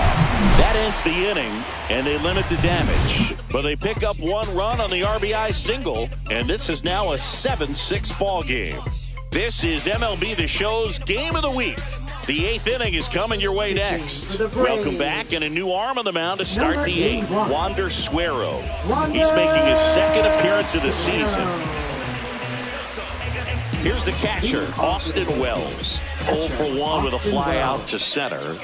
That ends the inning, and they limit the damage. But they pick up 1 run on the RBI single, and this is now a 7-6 ball game. This is MLB The Show's Game of the Week. The 8th inning is coming your way next. Welcome back, and a new arm on the mound to start the 8th. Wander Suero. He's making his 2nd appearance of the season. Here's the catcher, Austin Wells. 0 for 1 with a fly out to center.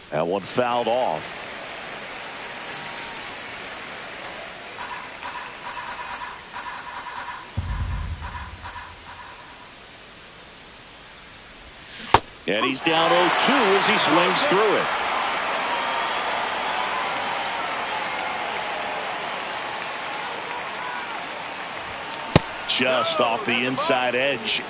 That one fouled off. And he's down 0-2 as he swings through it. Just off the inside edge.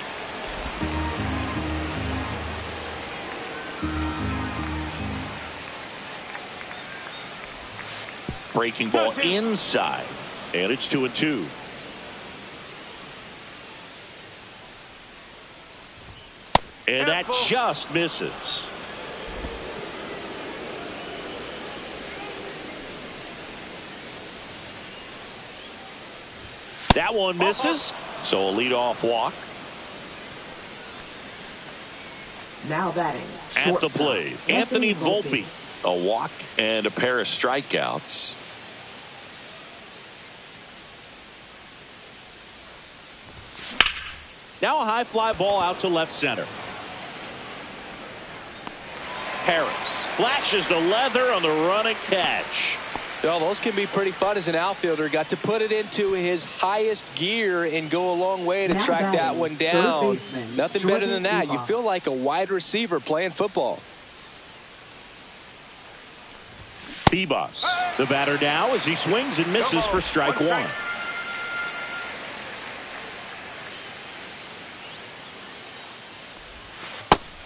Breaking ball inside. And it's 2-2. And that just misses. That one misses. So a leadoff walk. Now batting. At the plate, Anthony Volpe. A walk and a pair of strikeouts. Now a high fly ball out to left center. Harris flashes the leather on the running catch. Well, those can be pretty fun as an outfielder. Got to put it into his highest gear and go a long way to track that one down. Nothing better than that. You feel like a wide receiver playing football. Bebas, the batter now as he swings and misses for strike one.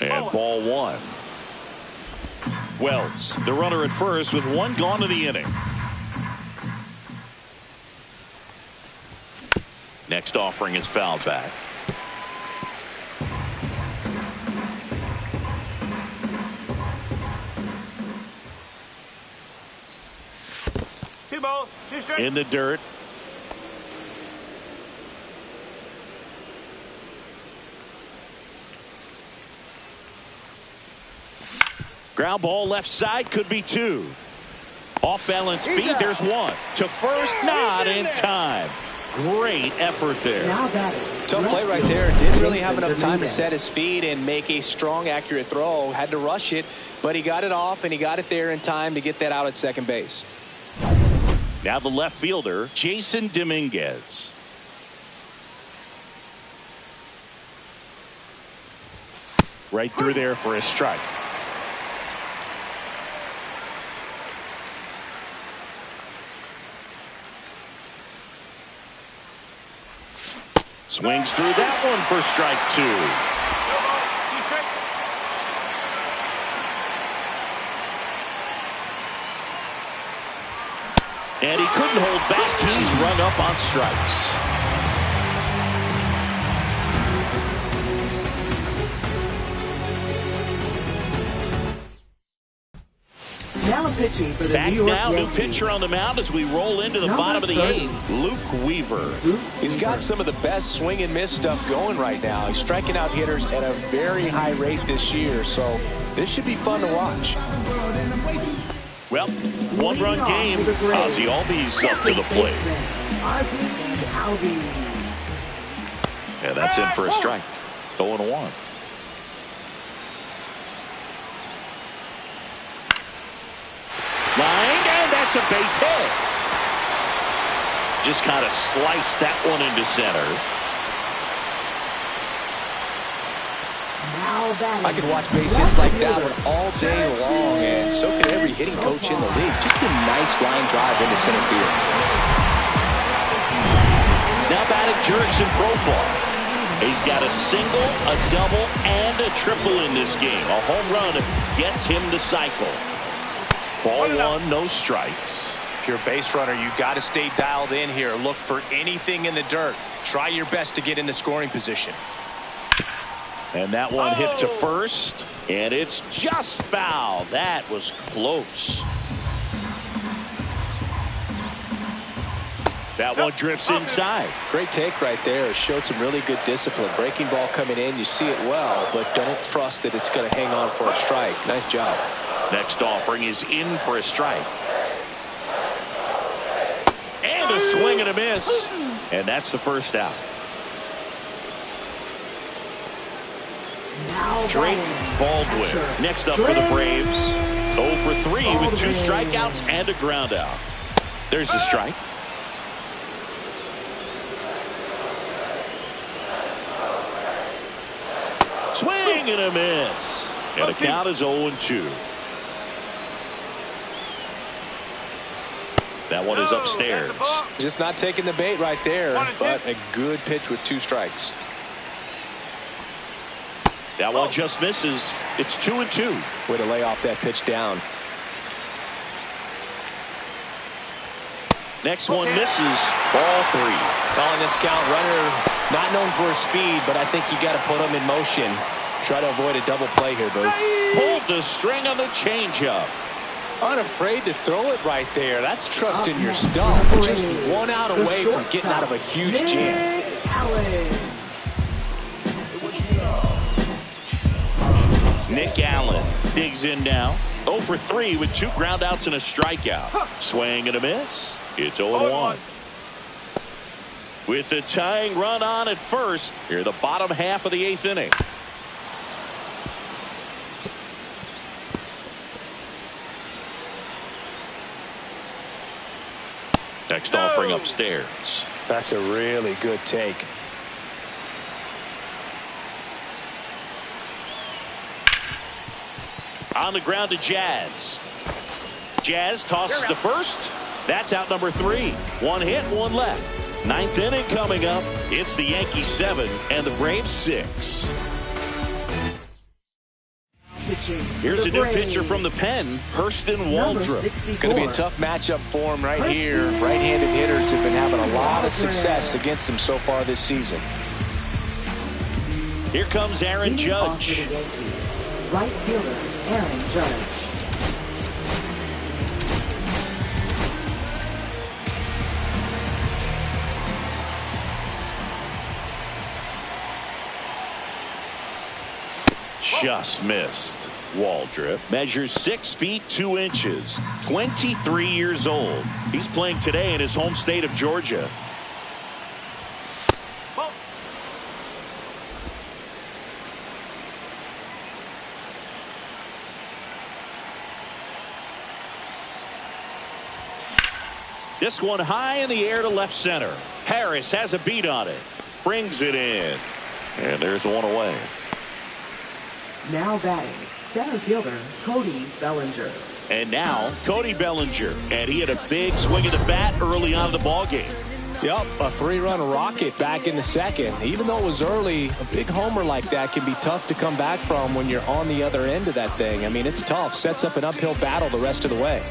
And ball one. Wells, the runner at first with one gone in the inning. Next offering is fouled back. Two balls, two strikes. In the dirt. Ground ball left side, could be two. Off balance feed, there's one. To first, not in time. Great effort there. Tough play right there. Didn't really have enough time to set his feet and make a strong, accurate throw. Had to rush it, but he got it off and he got it there in time to get that out at second base. Now the left fielder, Jason Dominguez. Right through there for a strike. Swings through that one for strike two. And he couldn't hold back. He's rung up on strikes. Now pitching for the Back New York now, Yankees. new pitcher on the mound as we roll into the bottom of the eighth. Luke Weaver. He's got some of the best swing and miss stuff going right now. He's striking out hitters at a very high rate this year, so this should be fun to watch. Well, one-run game. Ozzie Albies up to the plate. Yeah, that's in for a strike. 0-1. Line, and that's a base hit. Just kind of sliced that one into center. I could watch base hits like that one all day long, and so could every hitting coach in the league. Just a nice line drive into center field. Now batting Jurickson Profar. He's got a single, a double, and a triple in this game. A home run gets him the cycle. Ball one, no strikes. If you're a base runner, you got to stay dialed in here. Look for anything in the dirt. Try your best to get into scoring position. And that one hit to first, and it's just foul. That was close. That one drifts inside. Great take right there. Showed some really good discipline. Breaking ball coming in, you see it well, but don't trust that it's going to hang on for a strike. Nice job. Next offering is in for a strike. And a swing and a miss. And that's the first out. Drake Baldwin next up for the Braves. 0 for 3 with 2 strikeouts and a ground out. There's the strike. Swing and a miss. And the count is 0-2. That one is upstairs. Just not taking the bait right there, but a good pitch with 2 strikes. That one just misses. It's 2-2. Way to lay off that pitch down. Next one misses. Ball 3. Calling this count. Runner not known for his speed, but I think you got to put him in motion. Try to avoid a double play here, Boo. Pulled the string on the changeup. Unafraid to throw it right there. That's trusting your stuff. Just 1 out away from getting out of a huge jam. Nick Allen digs in now. 0 for 3 with 2 ground outs and a strikeout. Swing and a miss. It's 0-1. With the tying run on at first, here the bottom half of the 8th inning. Next offering upstairs. That's a really good take. On the ground to Jazz. Jazz tosses to first. That's out number 3. 1 hit, 1 left. 9th inning coming up. It's the Yankees 7 and the Braves 6. Here's a new pitcher from the pen, Hurston Waldrop. Going to be a tough matchup for him right here. Right-handed hitters have been having a lot of success against him so far this season. Here comes Aaron Judge. Right fielder, Aaron Judge. Just missed. Waldrop measures 6 feet 2 inches, 23 years old. He's playing today in his home state of Georgia. This one high in the air to left center. Harris has a beat on it. Brings it in. And there's one away. Now batting, center fielder Cody Bellinger. And now Cody Bellinger, and he had a big swing of the bat early on in the ball game. Yep, a 3-run rocket back in the second. Even though it was early, a big homer like that can be tough to come back from when you're on the other end of that thing. I mean, it's tough. Sets up an uphill battle the rest of the way.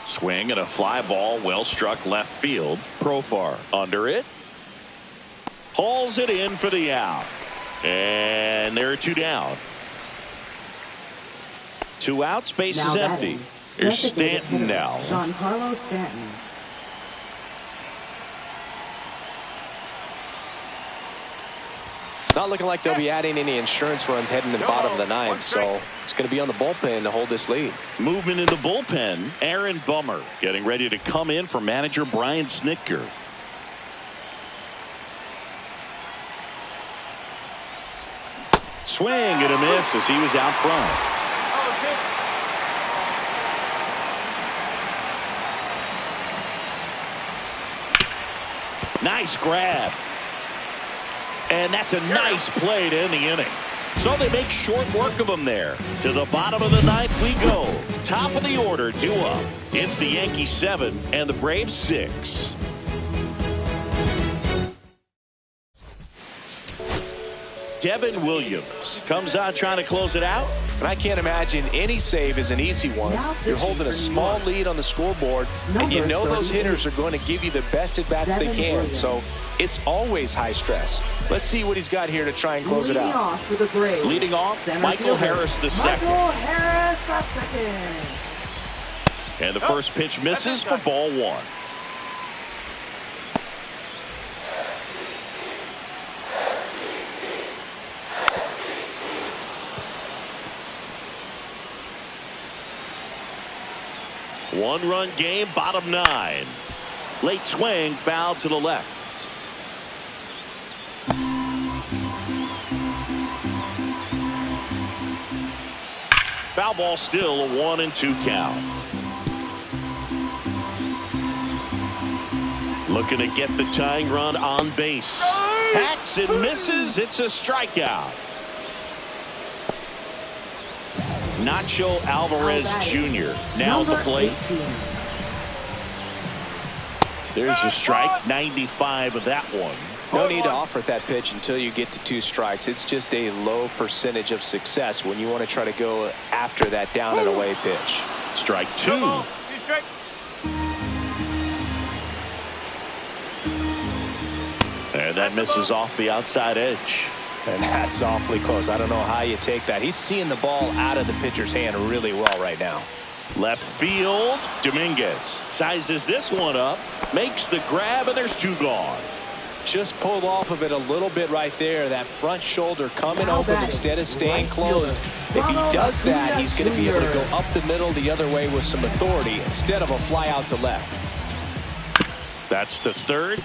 Swing and a fly ball, well struck left field. Profar under it. Hauls it in for the out. And there are 2 down. 2 outs, base is empty. Here's Stanton now. Giancarlo Stanton. Not looking like they'll be adding any insurance runs heading to the bottom of the 9th, so it's going to be on the bullpen to hold this lead. Movement in the bullpen. Aaron Bummer getting ready to come in for manager Brian Snitker. Swing and a miss as he was out front. Nice grab. And that's a nice play to end the inning. So they make short work of him there. To the bottom of the 9th we go. Top of the order, 2 up. It's the Yankees 7 and the Braves 6. Devin Williams comes out trying to close it out. And I can't imagine any save is an easy one. You're holding a small lead on the scoreboard, and you know those hitters are going to give you the best at-bats they can. So it's always high stress. Let's see what he's got here to try and close it out. Leading off, Michael Harris the second. And the first pitch misses for ball 1. One-run game, bottom 9. Late swing, foul to the left. Foul ball, still a 1-2 count. Looking to get the tying run on base. Hacks and misses. It's a strikeout. Nacho Alvarez Jr. now at the plate. There's a strike. 95 of that one. No need to offer that pitch until you get to 2 strikes. It's just a low percentage of success when you want to try to go after that down and away pitch. Strike 2. And that misses off the outside edge. And that's awfully close. I don't know how you take that. He's seeing the ball out of the pitcher's hand really well right now. Left field. Dominguez sizes this one up. Makes the grab, and there's 2 gone. Just pulled off of it a little bit right there. That front shoulder coming open instead of staying closed. If he does that, he's going to be able to go up the middle the other way with some authority instead of a fly out to left. That's to third.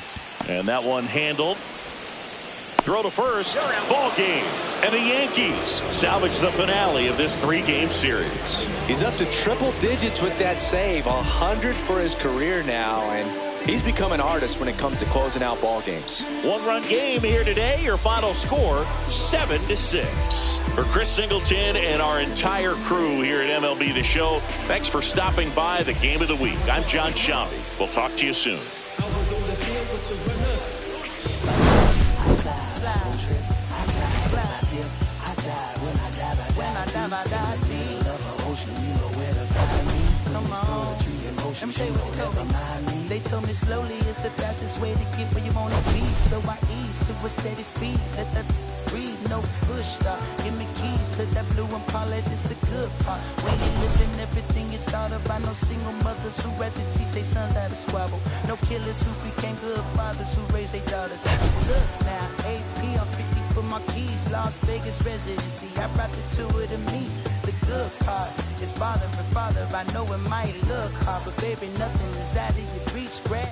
And that one handled. Throw to first. Ball game. And the Yankees salvage the finale of this 3-game series. He's up to triple digits with that save. 100 for his career now. And he's become an artist when it comes to closing out ball games. 1-run game here today. Your final score, 7-6. For Chris Singleton and our entire crew here at MLB The Show, thanks for stopping by the Game of the Week. I'm John Shambi. We'll talk to you soon. They told me slowly is the fastest way to get where you want to be. So I ease to a steady speed. Let that breathe, no push stop. Give me keys to that blue Impala. This the good part. When you living everything you thought about. No single mothers who had to teach their sons how to squabble. No killers who became good fathers who raised their daughters. Look now, AP, I'm 50 for my keys. Las Vegas residency. I brought the tour to me. The good part is father and father. I know it might look hard, but baby, nothing is out of your reach. Grab